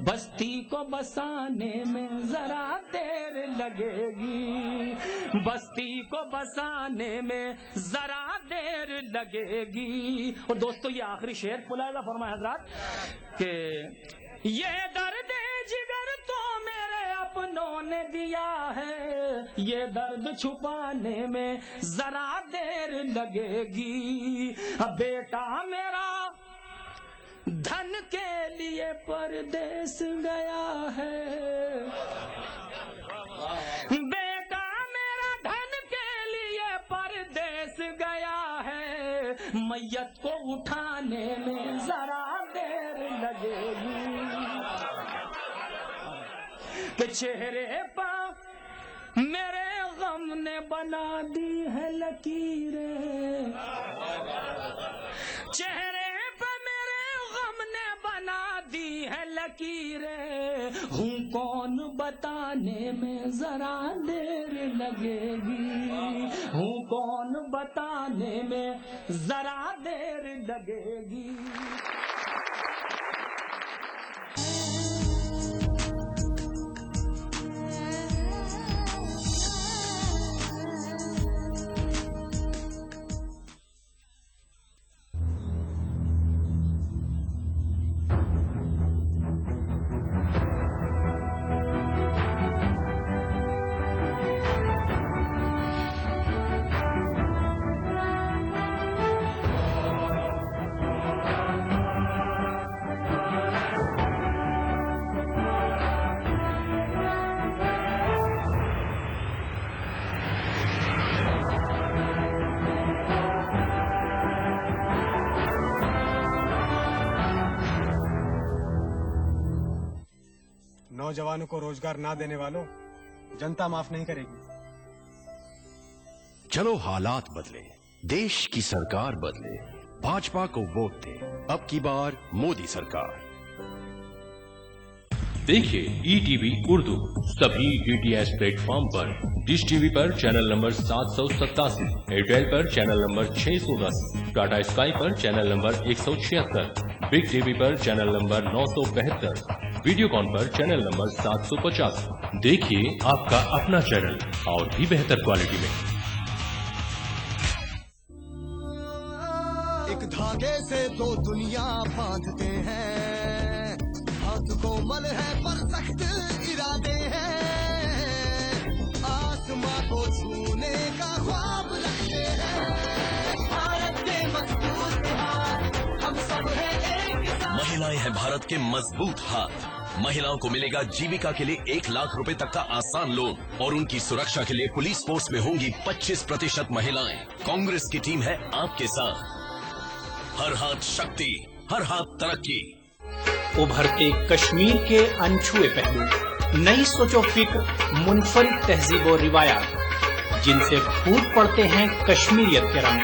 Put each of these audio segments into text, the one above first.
بستی کو بسانے میں ذرا دیر لگے گی، بستی کو بسانے میں ذرا دیر لگے گی. اور دوستو یہ آخری شعر ملاحظہ فرمائے حضرات کہ یہ درد جگر تو میرے اپنوں نے دیا ہے، یہ درد چھپانے میں ذرا دیر لگے گی. اب بیٹا میرا دھن کے لیے پردیس گیا ہے، بیٹا میرا دھن کے لیے پردیس گیا ہے، میت کو اٹھانے میں ذرا دیر لگے گی. کہ چہرے پر میرے غم نے بنا دی ہے لکیریں، چہرے پر میرے غم نے بنا دی ہے لکیریں، ہوں کون بتانے میں ذرا دیر لگے گی، ہوں کون بتانے میں ذرا دیر لگے گی. نوجوانوں کو روزگار نہ دینے والوں جنتا معاف نہیں کرے گی. چلو حالات بدلے، دیش کی سرکار بدلے، بھاجپا کو ووٹ دے، اب کی بار مودی سرکار. دیکھیے ای ٹی وی اردو سبھی ڈی ٹی ایچ پلیٹ فارم پر، ڈش ٹی وی پر چینل نمبر 787، ایئرٹیل پر چینل نمبر 610، ٹاٹا اسکائی پر چینل نمبر 176، بگ ٹی وی پر چینل نمبر 972، ویڈیو کان پر چینل نمبر 750. دیکھیے آپ کا اپنا چینل اور بھی بہتر کوالٹی میں. ایک دھاگے سے دو دنیا باندھتے ہیں، ہاتھ کو مل ہے پر سخت ارادے ہیں، آسماں کو چھونے کا خواب رکھتے ہیں، بھارت کے مضبوط ہاتھ ہم سب ہیں ایک ساتھ. مہیلائیں ہیں بھارت کے مضبوط ہاتھ. مہیلاؤں کو ملے گا جیوکا کے لیے 1 لاکھ روپے تک کا آسان لون، اور ان کی سرکشا کے لیے پولیس فورس میں ہوں گی 25% مہیلائیں. کانگریس کی ٹیم ہے آپ کے ساتھ. ہر ہاتھ شکتی، ہر ہاتھ ترقی. ابھرتے کشمیر کے انچھوئے پہلو، نئی سوچ و فکر، منفرد تہذیب و روایات جن سے پھوٹ پڑتے ہیں کشمیریت کے رنگ.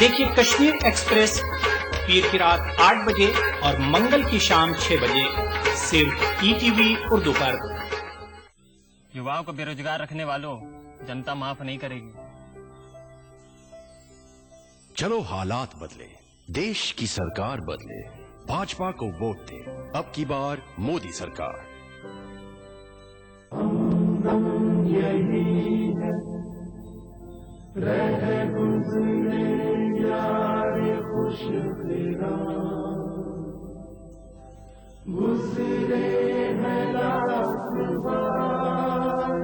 دیکھیے کشمیر ایکسپریس پیر کی رات 8 بجے اور منگل کی شام 6 بجے صرف ای ٹی وی اردو پر. یواؤں کو بے روزگار رکھنے والوں جنتا معاف نہیں کرے گی. چلو حالات بدلے، دیش کی سرکار بدلے، بھاجپا کو ووٹ دے، اب کی بار مودی سرکار. یہی ہے رہ گزرے یار خوش گزرے ہیں لاکھ بار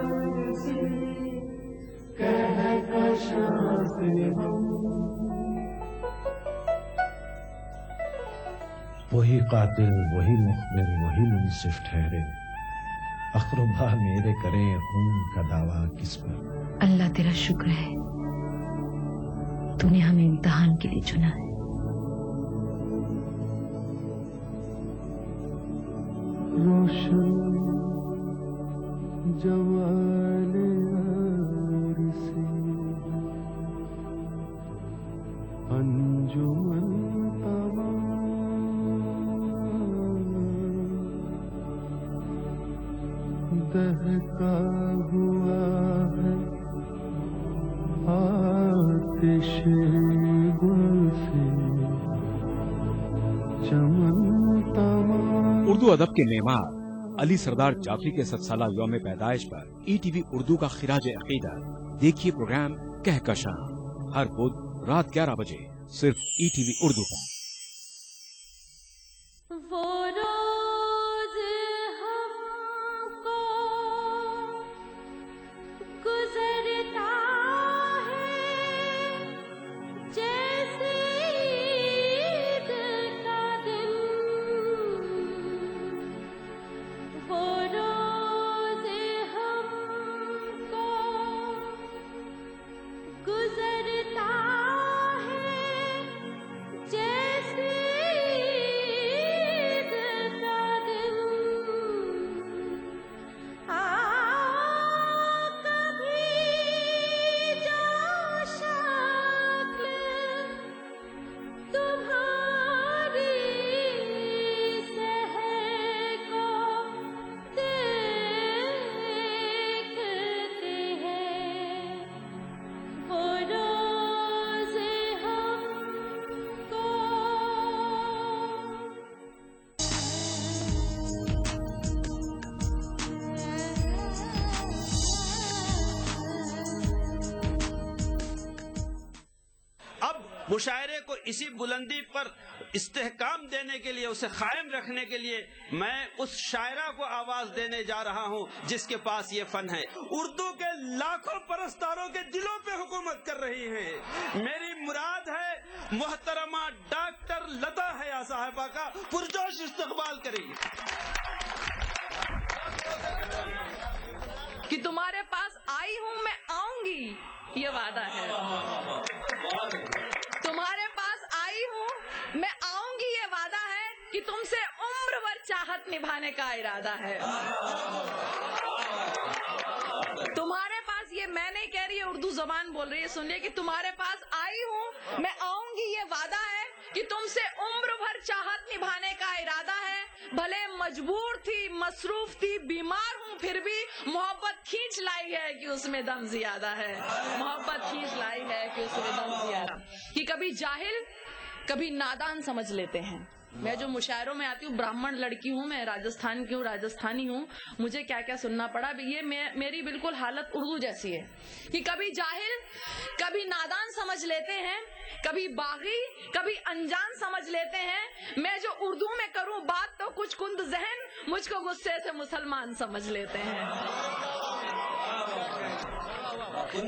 کہکشاں سے ہم. وہی قاتل، وہی مخبر، وہی منصف ٹھہرے، اقربا میرے کریں خون کا دعویٰ کس پر. اللہ تیرا شکر ہے، تو نے ہمیں امتحان کے لیے چنا ہے. روشن جمال عرصے انجمن دہکا ہوا ہے آتش گل سے چمن تمام. उर्दू अदब के मेमार अली सरदार जाफरी के 7 साला यौम पैदाइश पर ETV उर्दू का खिराज अकीदत। देखिए प्रोग्राम कहकशां हर बुध रात 11 बजे सिर्फ ETV उर्दू पर। वो रोज हमको गुजरता है जैसे ईद का दिन, वो रोज हमको गुजरता है जैसे मुशायरे को इसी बुलंदी पर इस्तेहकाम देने के लिए, उसे कायम रखने के लिए मैं उस शायरा को आवाज देने जा रहा हूँ जिसके पास ये फन है। उर्दू के लाखों परस्तारों के दिलों पे हुकूमत कर रही है। मेरी मुराद है मोहतरमा डॉक्टर लता हया साहिबा का पुरजोश इस्तकबाल करेंगे। कि तुम्हारे पास आई हूँ मैं आऊंगी ये वादा है, तुम्हारे पास आई हूँ मैं आऊंगी ये वादा है, कि तुमसे उम्र भर चाहत निभाने का इरादा है। तुम्हारे पास, ये मैं नहीं कह रही है, उर्दू जबान बोल रही है, सुनिए कि तुम्हारे पास आई हूँ मैं आऊंगी ये वादा है, कि तुमसे उम्र भर चाहत निभाने का इरादा है। भले मजबूर थी, मसरूफ थी, बीमार हूँ, फिर भी मोहब्बत खींच लाई है कि उसमें दम ज्यादा है। मोहब्बत खींच लाई है कि उसमें दम ज्यादा। कि कभी जाहिल कभी नादान समझ लेते हैं। मैं जो मुशायरों में आती हूँ, ब्राह्मण लड़की हूँ, मैं राजस्थान की हूँ, राजस्थानी हूँ, मुझे क्या क्या सुनना पड़ा। ये मेरी बिल्कुल हालत उर्दू जैसी है कि कभी जाहिल कभी नादान समझ लेते हैं, कभी बागी कभी अनजान समझ लेते हैं। मैं जो उर्दू में करूँ बात तो कुछ कुंद जहन, मुझको गुस्से से मुसलमान समझ लेते हैं।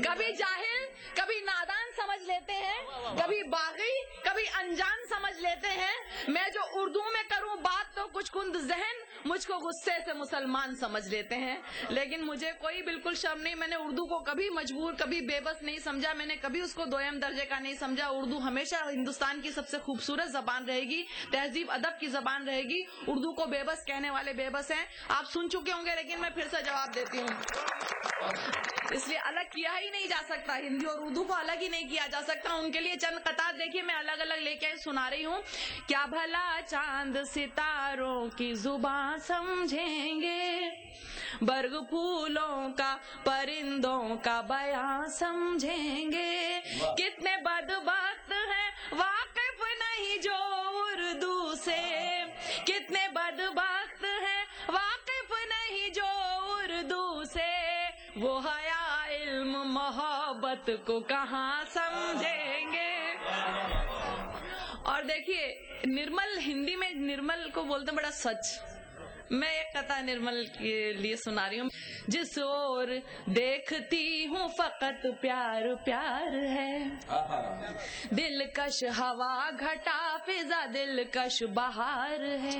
कभी जाहिल कभी नादान समझ लेते हैं, कभी बागी कभी अनजान समझ लेते हैं। मैं जो उर्दू में करूं बात तो कुछ कुंद जहन, मुझको गुस्से से मुसलमान समझ लेते हैं। लेकिन मुझे कोई बिल्कुल शर्म नहीं, मैंने उर्दू को कभी मजबूर कभी बेबस नहीं समझा, मैंने कभी उसको दोयम दर्जे का नहीं समझा। उर्दू हमेशा हिंदुस्तान की सबसे खूबसूरत जबान रहेगी, तहजीब अदब की जबान रहेगी। उर्दू को बेबस कहने वाले बेबस हैं, आप सुन चुके होंगे, लेकिन मैं फिर से जवाब देती हूँ। इसलिए अलग किया ही नहीं जा सकता, हिंदी और उर्दू को अलग ही नहीं किया जा सकता। उनके लिए चंद कतार देखिए मैं अलग अलग लेके सुना रही हूँ। क्या भला चांद सितारों की जुबान समझेंगे, बर्ग फूलों का परिंदों का बयां समझेंगे। कितने बदबख्त हैं वाकिफ नहीं जो उर्दू से, कितने बदबख्त हैं वाकिफ नहीं जो उर्दू से। वो हया इल्म मोहब्बत को कहाँ समझेंगे। और देखिए निर्मल, हिंदी में निर्मल को बोलते बड़ा सच। मैं एक कथा निर्मल के लिए सुना रही हूँ। जिस ओर देखती हूँ फकत प्यार प्यार है, दिलकश हवा घटा फिजा दिलकश बहार है।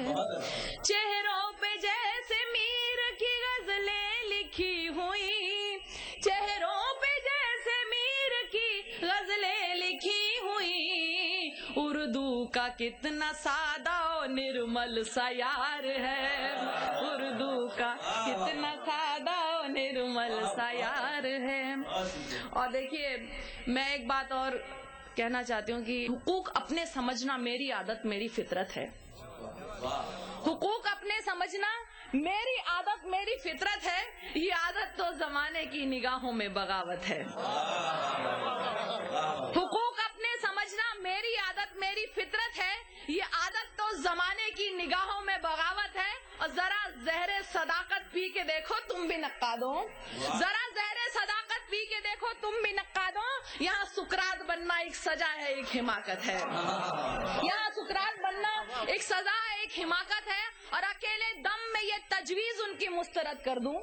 चेहरों पे जैसे मीर की गजलें लिखी हुई, चेहरों पे जैसे मीर की गजलें लिखी हुई। उर्दू का कितना सादा और निर्मल सा यार है, उर्दू का कितना सादा और निर्मल सा यार है। और देखिए मैं एक बात और कहना चाहती हूँ कि हुकूक अपने समझना मेरी आदत मेरी फितरत है। हुकूक अपने समझना मेरी आदत मेरी फितरत है, ये आदत तो जमाने की निगाहों में बगावत है। हुकूक अपने समझना मेरी आदत मेरी फितरत है, ये आदत तो उस जमाने की निगाहों में बगावत है, और जरा जहरे सदाकत पी के देखो तुम भी नक्का दो, जरा जहरे सदाकत पी के देखो तुम भी नक्का दो। यहाँ सुकरात बनना एक सजा है, एक हिमाकत है। यहाँ सुकरात बनना एक सजा है, एक हिमाकत है। और अकेले दम में ये तजवीज उनकी मुस्तरद कर दूं,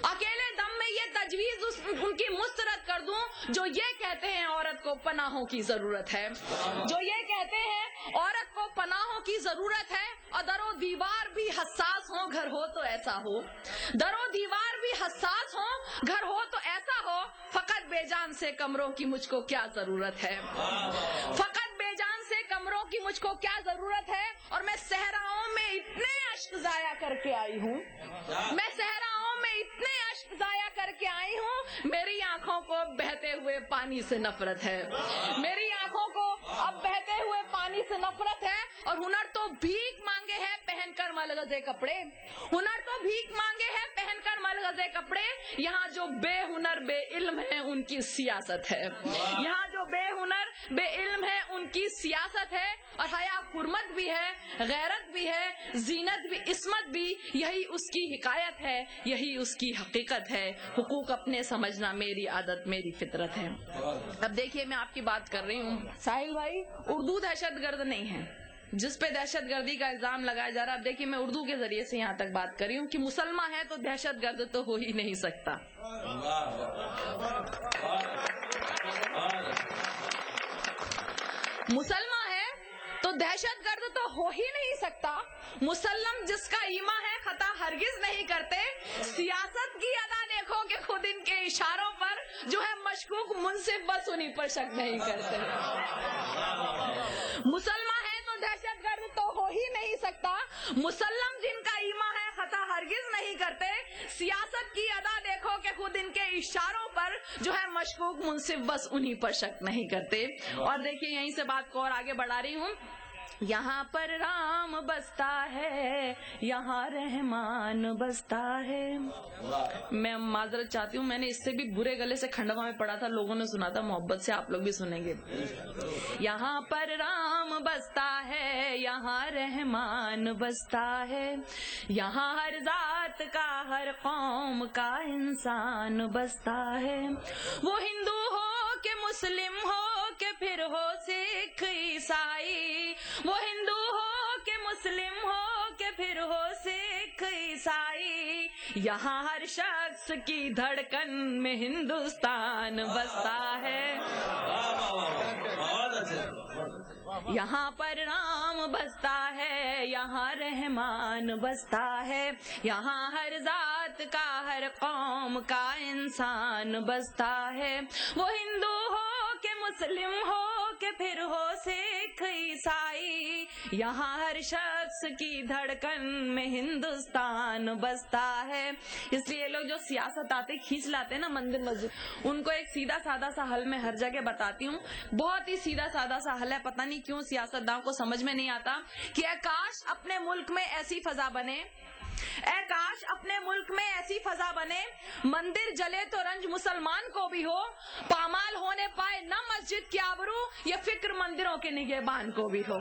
अकेले दम में ये तजवीज उनकी मुस्तरद कर दूं जो ये कहते हैं औरत को पनाहों की जरूरत है, जो ये कहते हैं औरत को पनाहों की जरूरत है। और दरो दीवार भी हसास हो, घर हो तो ऐसा हो, दरो दीवार भी हसास हो, घर हो तो ऐसा हो। फकत बेजान से कमरों की मुझको क्या जरूरत है, फकत बेजान से कमरों की मुझको क्या जरूरत है। और मैं सहराओं में इतने अश्क जाया करके आई हूँ, मैं सहराओं में इतने अश्क जाया करके आई हूँ, मेरी आंखों को बहते हुए पानी से नफरत है, मेरी आंखों को अब बहते हुए पानी से नफरत है। और हुनर तो भीख मांगे है पहनकर मलगजे कपड़े, हुनर तो भीख मांगे है पहनकर मलगजे कपड़े। यहाँ जो बेहुनर बेइल्म है उनकी सियासत है, यहाँ जो बेहुनर बेइल्म है उनकी सियासत है। और हया हुर्मत भी है, गैरत भी है, जीनत भी, इस्मत भी, यही उसकी हिकायत है, यही उसकी हकीकत है। हुकूक अपने समझना मेरी आदत मेरी फितरत है। अब देखिए मैं आपकी बात कर रही हूँ साहिल भाई, उर्दू दहशतगर्द नहीं है जिस पे दहशतगर्दी का इल्जाम लगाया जा रहा है। अब देखिए मैं उर्दू के जरिए से यहाँ तक बात कर रही हूँ कि मुसलमान है तो दहशतगर्द तो हो ही नहीं सकता। मुसलमान है तो दहशतगर्द तो हो ही नहीं सकता। मुसल्लम जिसका ईमा है खता हरगिज नहीं करते। सियासत की अदा देखो कि खुद इनके इशारों पर जो है मशकूक मुनसिफ बस उन्हीं पर शक नहीं करते। मुसलमान है तो दहशतगर्द तो हो ही नहीं सकता। मुसल्लम जिनका ईमा है खता हरगिज नहीं करते। सियासत की अदा देखो कि खुद इनके इशारों पर जो है मशकूक मुनसिफ बस उन्हीं पर शक नहीं करते। और देखिए यहीं से बात को और आगे बढ़ा रही हूँ। यहाँ पर राम बसता है, यहाँ रहमान बसता है। मैं माजरत चाहती हूँ, मैंने इससे भी बुरे गले से खंडवा में पढ़ा था, लोगों ने सुना था, मोहब्बत से आप लोग भी सुनेंगे। यहाँ पर राम बसता है, यहाँ रहमान बसता है, यहाँ हर जात का हर कौम का इंसान बसता है। वो हिंदू हो के मुस्लिम हो के फिर हो सिख ईसाई, वो हिंदू हो के मुस्लिम हो के फिर हो सिख ईसाई, यहाँ हर शख्स की धड़कन में हिंदुस्तान बसता है। यहाँ पर राम बसता है, यहाँ रहमान बसता है, यहाँ हर जात का हर कौम का इंसान बसता है। वो हिंदू हो के मुस्लिम हो के फिर हो सिख ईसाई, यहाँ हर शख्स की धड़कन में हिंदुस्तान बसता है। इसलिए लोग जो सियासत आते खींच लाते हैं ना मंदिर मस्जिद, उनको एक सीधा साधा सा हल मैं हर जगह बताती हूँ। बहुत ही सीधा साधा सा हल है। पता नहीं क्यों सियासतदानों को समझ में नहीं आता कि काश अपने मुल्क में ऐसी फजा बने, काश अपने मुल्क में ऐसी फजा बने, मंदिर जले तो रंज मुसलमान को भी हो, पामाल होने पाए न मस्जिद की आबरू, ये फिक्र मंदिरों के निगहबान को भी हो।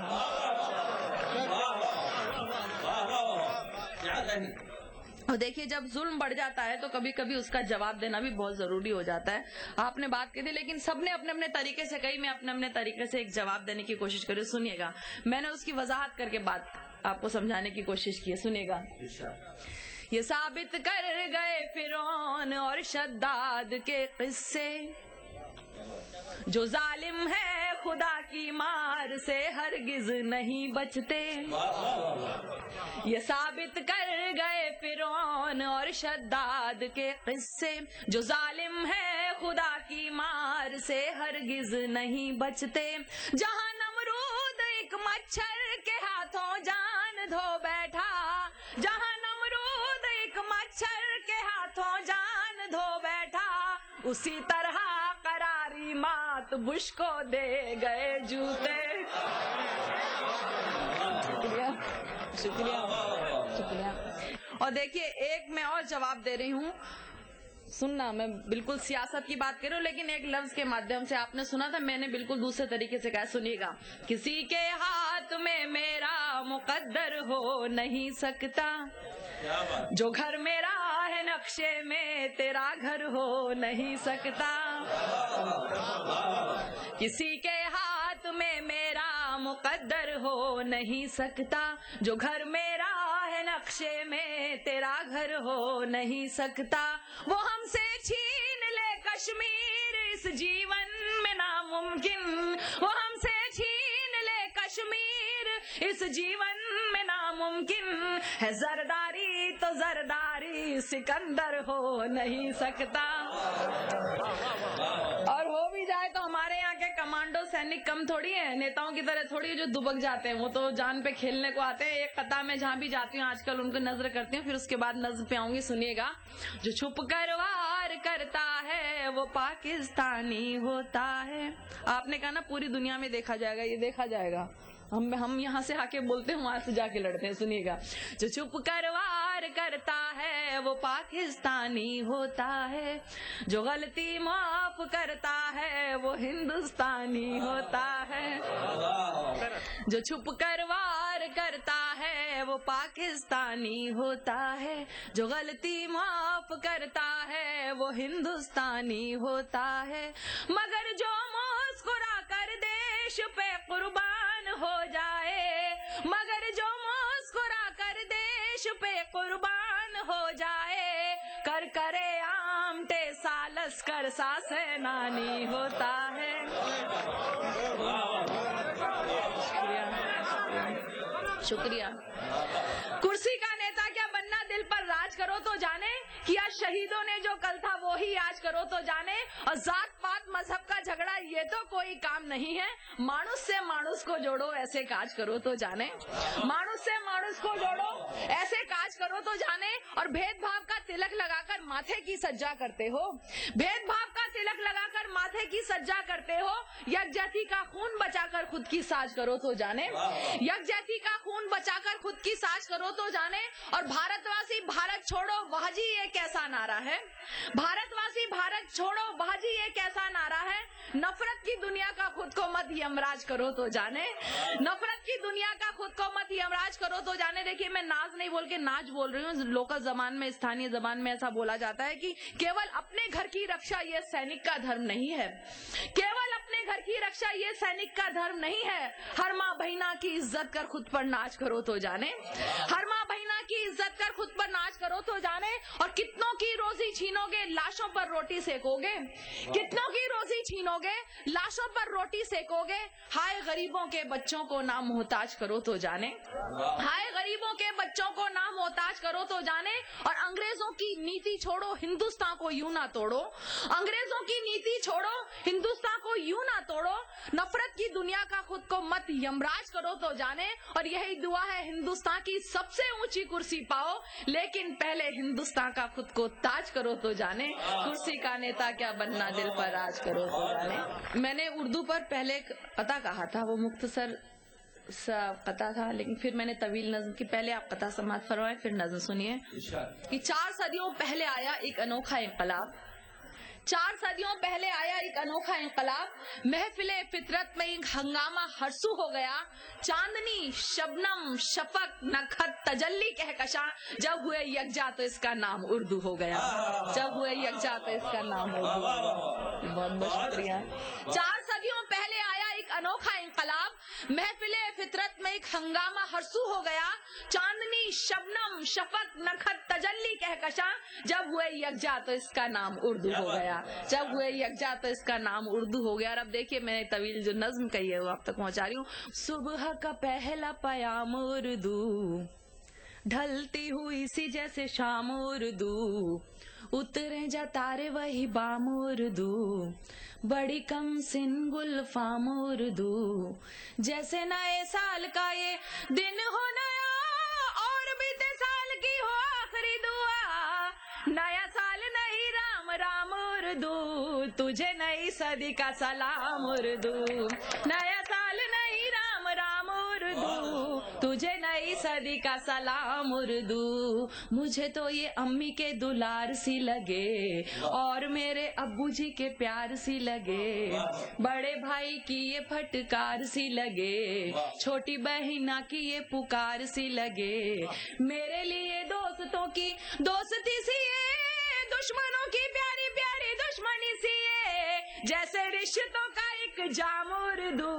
और देखिए जब जुल्म बढ़ जाता है तो कभी कभी उसका जवाब देना भी बहुत जरूरी हो जाता है। आपने बात की थी लेकिन सबने अपने अपने तरीके से कही, मैं अपने अपने तरीके से एक जवाब देने की कोशिश करी। सुनिएगा, मैंने उसकी वजाहत करके बात आपको समझाने की कोशिश की है, सुनिएगा। ये साबित कर गए फिरौन और शद्दाद के किस्से, जो जालिम है खुदा की मार से हरगिज नहीं बचते। ये साबित कर गए फिरौन और शद्दाद के किस्से, जो जालिम है खुदा की मार से हरगिज नहीं बचते। जहाँ नमरूद एक मच्छर के हाथों जान धो बैठा, जहाँ नमरूद एक मच्छर के हाथों जान धो बैठा, उसी तरह करारी मात बुश को दे गए जूते। शुक्रिया शुक्रिया शुक्रिया। और देखिए एक मैं और जवाब दे रही हूँ। सुनना, मैं बिल्कुल सियासत की बात कर रही हूँ, लेकिन एक लफ्ज के माध्यम से आपने सुना था, मैंने बिल्कुल दूसरे तरीके से कहा, सुनिएगा। किसी के हाथ में मेरा मुकद्दर हो नहीं सकता, जो घर मेरा है नक्शे में तेरा घर हो नहीं सकता। किसी के हाथ में मेरा मुकद्दर हो नहीं सकता, जो घर मेरा है नक्शे में तेरा घर हो नहीं सकता। वो हमसे छीन ले कश्मीर इस जीवन में नामुमकिन, वो हमसे छीन ले कश्मीर इस जीवन में नामुमकिन है। जरदारी तो जरदारी सिकंदर हो नहीं सकता। और हो भी जाए तो हमारे यहाँ के कमांडो सैनिक कम थोड़ी है, नेताओं की तरह थोड़ी है जो दुबक जाते हैं, वो तो जान पे खेलने को आते हैं। एक कथा में जहाँ भी जाती हूँ आजकल उनको नजर करती हूँ, फिर उसके बाद नजर पे आऊंगी, सुनिएगा। जो छुप कर वार करता है वो पाकिस्तानी होता है। आपने कहा ना पूरी दुनिया में देखा जाएगा, ये देखा जाएगा। हम यहाँ से आके बोलते हैं, वहां से जाके लड़ते हैं, सुनिएगा। जो चुप कर वार करता है वो पाकिस्तानी होता है, जो गलती माफ करता है वो हिंदुस्तानी होता है। जो छुप कर वार करता है वो पाकिस्तानी होता है, जो गलती माफ करता है वो हिंदुस्तानी होता है। मगर जो मुस्कुरा कर देश पे कुर्बान हो जाए, मगर जो मुस्कुरा कर देश पे कुर्बान हो जाए, कर करे आमटे सालस कर सा सेनानी होता है। शुक्रिया। कुर्सी का नेता क्या बनना, दिल पर राज करो तो जाने, किया शहीदों ने जो कल था वो ही आज करो तो जाने। और जात पात मजहब का झगड़ा ये तो कोई काम नहीं है, मानुष से मानुष को जोड़ो ऐसे काज करो तो जाने। मानुष से मानुष को जोड़ो ऐसे काज करो तो जाने। और भेदभाव का तिलक लगाकर माथे की सज्जा करते हो, भेदभाव का तिलक लगाकर माथे की सज्जा करते हो। यकजहती का खून बचाकर खुद की साज करो तो जाने, यकजहती का खून बचाकर खुद की साज करो तो जाने। और भारतवासी भारत छोड़ो वाह जी ये कैसा नारा है, भारतवासी भारत छोड़ो वाह जी ये कैसा नारा है। नफरत की दुनिया का खुद को मत यमराज करो तो जाने, नफरत की दुनिया का खुद को मत यमराज करो तो जाने। देखिए मैं नाज नहीं बोल के नाच बोल रही हूँ। लोकल जबान में, स्थानीय जबान में ऐसा बोला जाता है कि केवल अपने घर की रक्षा ये सैनिक का धर्म नहीं है, केवल अपने घर की रक्षा ये सैनिक का धर्म नहीं है। हर माँ बहिना की इज्जत कर खुद पर नाच करो तो जाने, हर माँ बहिना की इज्जत कर खुद पर नाच करो तो जाने। और कितनों की रोजी छीनोगे लाशों पर रोटी सेकोगे, कितनों की रोजी छीनोगे लाशों पर रोटी सेकोगे। हाय गरीबों के बच्चों को ना मोहताज करो तो जाने, हाय गरीबों के बच्चों को ना मोहताज करो तो जाने। और अंग्रेजों की नीति छोड़ो हिंदुस्तान को यूं ना तोड़ो, अंग्रेजों की नीति छोड़ो हिंदुस्तान को यूं ना तोड़ो। नफरत की दुनिया का खुद को मत यमराज करो तो जाने। और यही दुआ है हिंदुस्तान की सबसे ऊंची कुर्सी पाओ, लेकिन पहले हिंदुस्तान का खुद को ताज करो तो जाने। कुर्सी का नेता क्या बनना, दिल पर राज करो तो जाने। मैंने उर्दू पर पहले एक कथा कहा था, वो मुख्तसर सा कथा था, लेकिन फिर मैंने तवील नज़्म की। पहले आप कथा समाप्त फरमाएं फिर नज़्म सुनिए। कि 4 सदियों पहले आया एक अनोखा इंकलाब, 4 सदियों पहले आया एक अनोखा इंकलाब। महफिले फितरत में एक हंगामा हरसू हो गया। चांदनी शबनम शफक नखत तजल्ली कहकशा, जब हुए यकजा तो इसका नाम उर्दू हो गया, जब हुए यकजा तो इसका नाम उर्दू हो गया। बहुत बहुत शुक्रिया। 4 सदियों पहले आया एक अनोखा इंकलाब। महफिले फितरत में एक हंगामा हरसू हो गया। चांदनी शबनम शफक नखत तजल्ली कहकशा, जब हुए यकजा तो इसका नाम उर्दू हो गया, जब हुए यकजा तो इसका नाम उर्दू हो गया। और अब देखिए मैंने तवील जो नज्म कही है वो आप तक पहुंचा रही हूँ। सुबह का पहला पयाम उर्दू, ढलती हुई सी जैसे शाम उर्दू, उतरे जा तारे वही बाम उर्दू, बड़ी कम सिन गुलफाम उर्दू, जैसे नए साल का ये दिन हो नया और बीते साल की हो आखिरी दुआ। नया साल नहीं राम राम उर्दू, तुझे नई सदी का सलाम उर्दू। नया साल नहीं राम राम उर्दू, तुझे नई सदी का सलाम उर्दू। मुझे तो ये अम्मी के दुलार सी लगे और मेरे अब्बू जी के प्यार सी लगे, बड़े भाई की ये फटकार सी लगे, छोटी बहना की ये पुकार सी लगे। मेरे लिए दोस्तों की दोस्ती सी है, दुश्मनों की प्यारी प्यारी दुश्मनी सी है, जैसे रिश्तों का एक जाम उर्दू।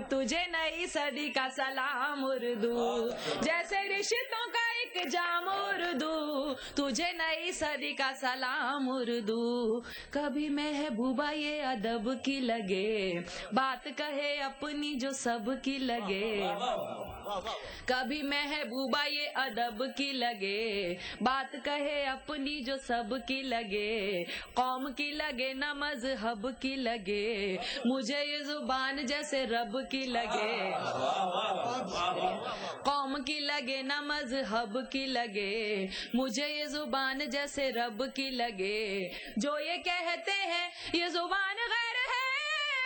तुझे नई सदी का सलाम उर्दू, जैसे रिश्तों का एक जाम उर्दू। तुझे नई सदी का सलाम उर्दू। कभी महबूबा ये अदब की लगे, बात कहे अपनी जो सब की लगे। कभी महबूबा ये अदब की लगे, बात कहे अपनी जो सब की लगे। कौम की लगे न मजहब की लगे, मुझे ये जुबान जैसे रब की लगे। कौम की लगे न मजहब की लगे, मुझे ये जुबान जैसे रब की लगे। जो ये कहते हैं ये जुबान गैर है,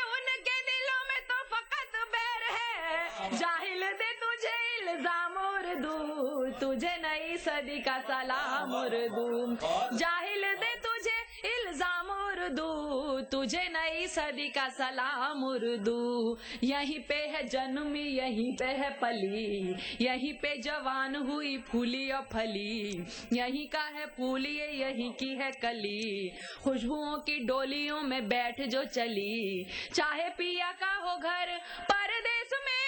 उनके दिलों में तो फकत बैर है। जाहिल दे तुझे इल्जाम उर्दू, तुझे नई सदी का सलाम उर्दू। जाहिल दे तुझे इल्जाम उर्दू, तुझे नई सदी का सलाम उर्दू। यहीं पे है जन्मी यहीं पे है पली, यहीं पे जवान हुई फूली और फली। यहीं का है फूल ये यहीं की है कली, खुशबुओं की डोलियों में बैठ जो चली। चाहे पिया का हो घर परदेश में,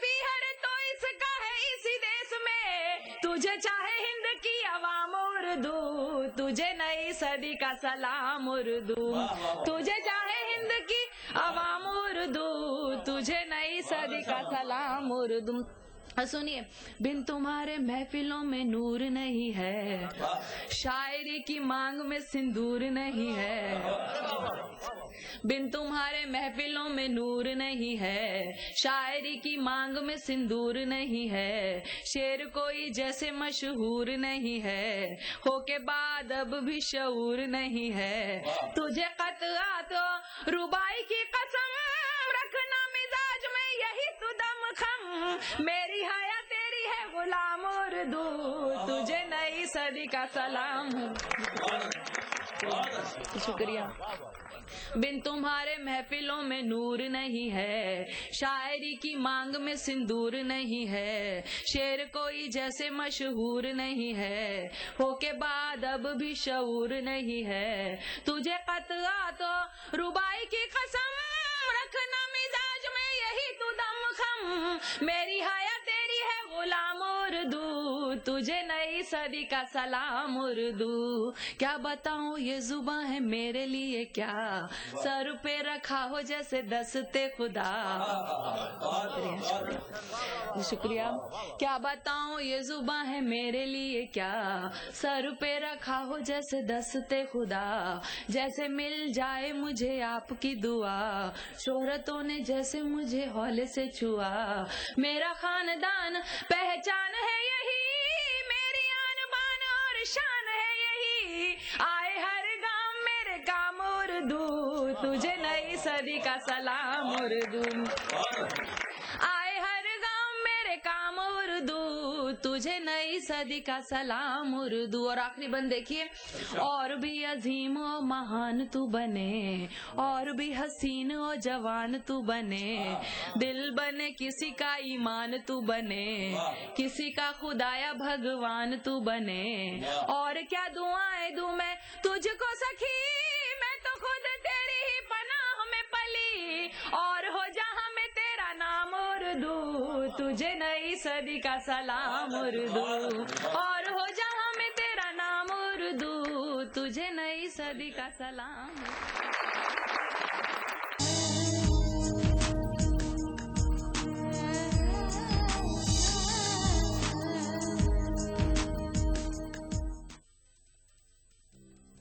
पीहर तो इसका है इसी देश में। तुझे चाहे हिंद की अवाम उर्दू, तुझे नई सदी का सलाम उर्दू। तुझे चाहे हिंद की अवाम उर्दू, तुझे नई सदी का सलाम उर्दू। सुनिए, बिन तुम्हारे महफिलों में नूर नहीं है, शायरी की मांग में सिंदूर नहीं है। बिन तुम्हारे महफिलों में नूर नहीं है, शायरी की मांग में सिंदूर नहीं है। शेर कोई जैसे मशहूर नहीं है, होके बाद अब भी शऊर नहीं है। तुझे कतआ तो रुबाई की कसम, रखना मिजाज में यही तो दम खम। मेरी हया तेरी है गुलाम उर्दू, तुझे नई सदी का सलाम। शुक्रिया। बिन तुम्हारे महफिलों में नूर नहीं है, शायरी की मांग में सिंदूर नहीं है। शेर कोई जैसे मशहूर नहीं है, होके बाद अब भी शऊर नहीं है। तुझे कतआ तो रुबाई की कसम, रखना मिजाज में यही तू दम खम। मेरी हया तेरी है गुलाम उर्दू, तुझे नई सदी का सलाम उर्दू। क्या बताऊं ये जुबान है मेरे लिए क्या, सर पे रखा हो जैसे दस्ते खुदा। शुक्रिया। क्या बताऊं ये जुबान है मेरे लिए क्या, सर पे रखा हो जैसे दस्ते खुदा। जैसे मिल जाए मुझे आपकी दुआ, शोहरतों ने जैसे मुझे हौले से छुआ। मेरा खानदान पहचान है यही, मेरी आन बान और शान है यही। आए हर गांव मेरे काम उर्दू, तुझे नई सदी का सलाम उर्दू। आए हर गांव मेरे काम उर्दू, तुझे नई सदी का सलाम उर्दू। और आखिरी बंद देखिए। और भी अजीम और महान तू बने, और भी हसीन और जवान तू बने। दिल बने किसी का ईमान तू बने, किसी का खुदाया भगवान तू बने। और क्या दुआएं दूं मैं तुझको सखी, मैं तो खुद तेरी ही पनाह में पली। और हो जहां में तेरा नाम उर्दू, तुझे नई सदी का सलाम उर्दू। और हो जहां में तेरा नाम उर्दू, तुझे नई सदी का सलाम।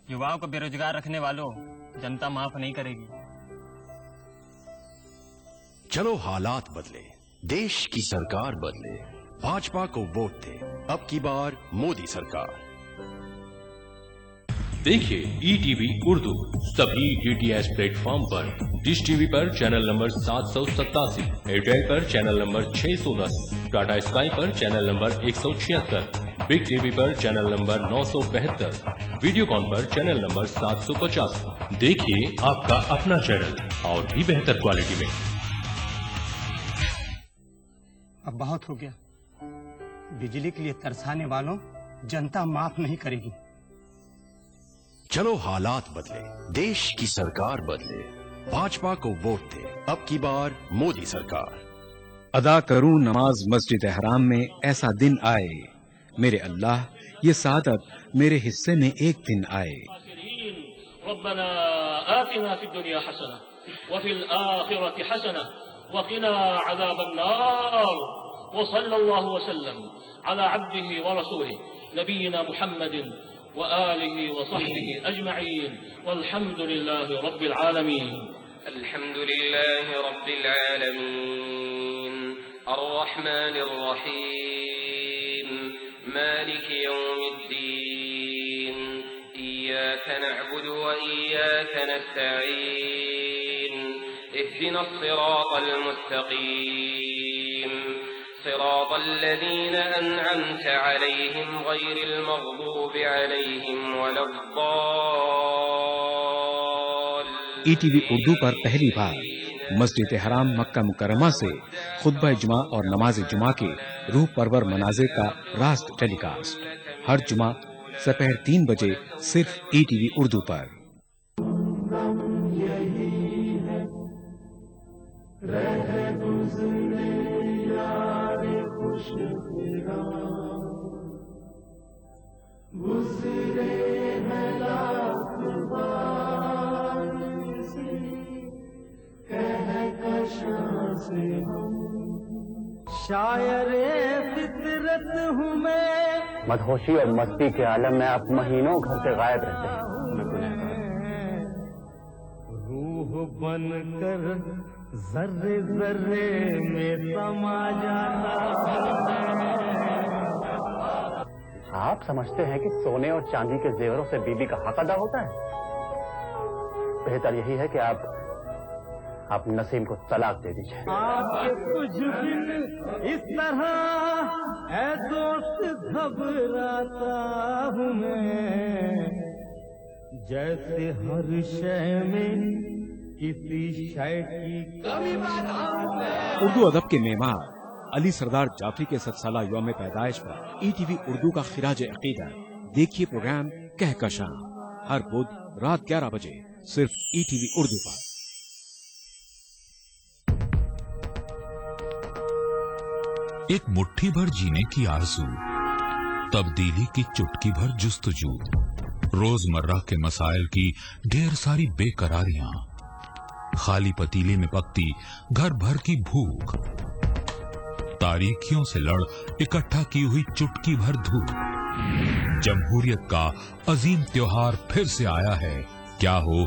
युवाओं को बेरोजगार रखने वालों, जनता माफ नहीं करेगी। चलो हालात बदले, देश की सरकार बदले, भाजपा को वोट दे, अब की बार मोदी सरकार। देखिए ETV उर्दू सभी DTH प्लेटफॉर्म पर, डिश टीवी पर चैनल नंबर 787, एयरटेल पर चैनल नंबर 610, टाटा स्काई पर चैनल नंबर 176, बिग टीवी पर चैनल नंबर 972, वीडियोकॉन पर चैनल नंबर 750। देखिए आपका अपना चैनल और भी बेहतर क्वालिटी में। अब बहुत हो गया। बिजली के लिए तरसाने वालों जनता माफ नहीं करेगी। चलो हालात बदले, देश की सरकार बदले, भाजपा को वोट दे, अब की बार मोदी सरकार। अदा करूं नमाज मस्जिद हराम में, ऐसा दिन आए मेरे अल्लाह, ये सादत मेरे हिस्से में एक दिन आए। रब्बना आतिना फिद दुनिया हसना व फिल आखिरति हसना व क़िना अज़ाबन नार व सल्लल्लाहु वसल्लम अला अब्दिही व रसूलिही नबीना मुहम्मदिन व आलिहि व सहबिही अजमईन वल्हम्दुलिल्लाहि रब्बिल आलमीन। अल्हम्दुलिल्लाहि रब्बिल आलमीन अर्रहमानिर रहीम मालिकि यौमिद्दीन इय्याक नअबुदु व इय्याक नस्तईन इहदिनस सिरातल मुस्तकीम صراط الذين أنعمت عليهم غير المغضوب عليهم ولا الضالين। ETV उर्दू पर पहली बार मस्जिद हराम मक्का मुकर्रमा से खुतबा जुमा और नमाज जुमा के रूह परवर मनाजिर का रास्त टेलीकास्ट हर जुमा दोपहर 3 बजे सिर्फ ETV उर्दू पर। शायरे फितरत हूँ मैं। मदहोशी और मस्ती के आलम में आप महीनों घर से गायब रहते हैं। रूह बन कर जर्रे जर्रे में समा जाता। आप समझते हैं कि सोने और चांदी के जेवरों से बीबी का हक अदा होता है? बेहतर यही है कि आप नसीम को तलाक दे दीजिए। आपके कुछ दिन इस तरह ऐ दोस्त घबराता हूँ मैं, जैसे हर शय में किसी शय की कमी। उर्दू अदब के मेमार अली सरदार जाफरी के 7 साला यौम पैदाइश पर ETV उर्दू का खिराज अकीदत। देखिए प्रोग्राम कहकशां हर बुध रात 11 बजे सिर्फ ETV उर्दू पर। एक मुट्ठी भर जीने की आरज़ू, तब्दीली की चुटकी भर जुस्तजू, रोजमर्रा के मसाइल की ढेर सारी बेकरारियां, खाली पतीले में पकती घर भर की भूख, तारीखियों से लड़ इकट्ठा की हुई चुटकी भर धूप। जमहूरियत का अजीम त्योहार फिर से आया है। क्या हो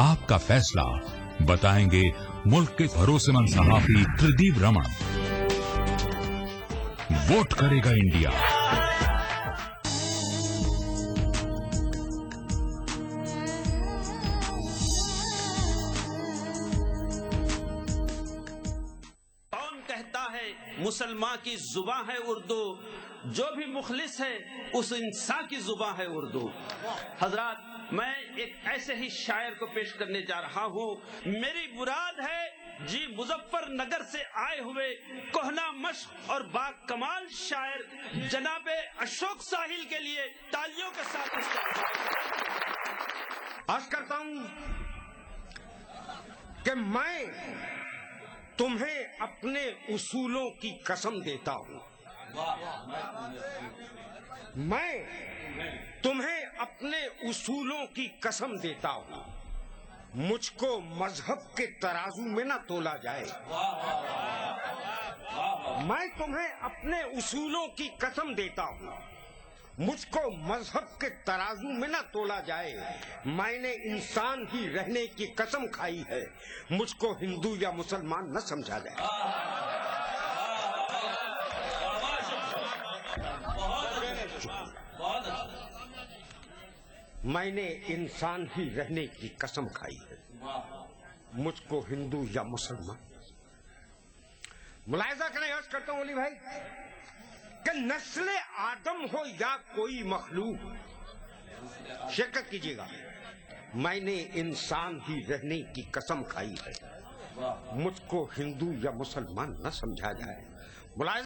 आपका फैसला, बताएंगे मुल्क के भरोसेमंद सहाफी त्रिदीप रमन। वोट करेगा इंडिया। कौन कहता है मुसलमान की जुबान है उर्दू, जो भी मुखलिस है उस इंसान की जुबान है उर्दू। हजरात, मैं एक ऐसे ही शायर को पेश करने जा रहा हूँ। मेरी मुराद है जी मुजफ्फरनगर से आए हुए कोहना मश्क और बाग कमाल शायर जनाबे अशोक साहिल के लिए तालियों के साथ अर्ज करता हूं कि मैं तुम्हें अपने उसूलों की कसम देता हूं। मैं तुम्हें अपने उसूलों की कसम देता हूं। मुझको मजहब के तराजू में न तोला जाए। मैं तुम्हें अपने उसूलों की कसम देता हूँ, मुझको मजहब के तराजू में न तोला जाए। मैंने इंसान ही रहने की कसम खाई है, मुझको हिंदू या मुसलमान न समझा जाए। मैंने इंसान ही रहने की कसम खाई है, मुझको हिंदू या मुसलमान। मुलायजा करने अर्ज करता हूं अली भाई कि नस्ल आदम हो या कोई मखलूक, शिरकत कीजिएगा, मैंने इंसान ही रहने की कसम खाई है। मुझको हिंदू या मुसलमान न समझा जाए। मुलायजा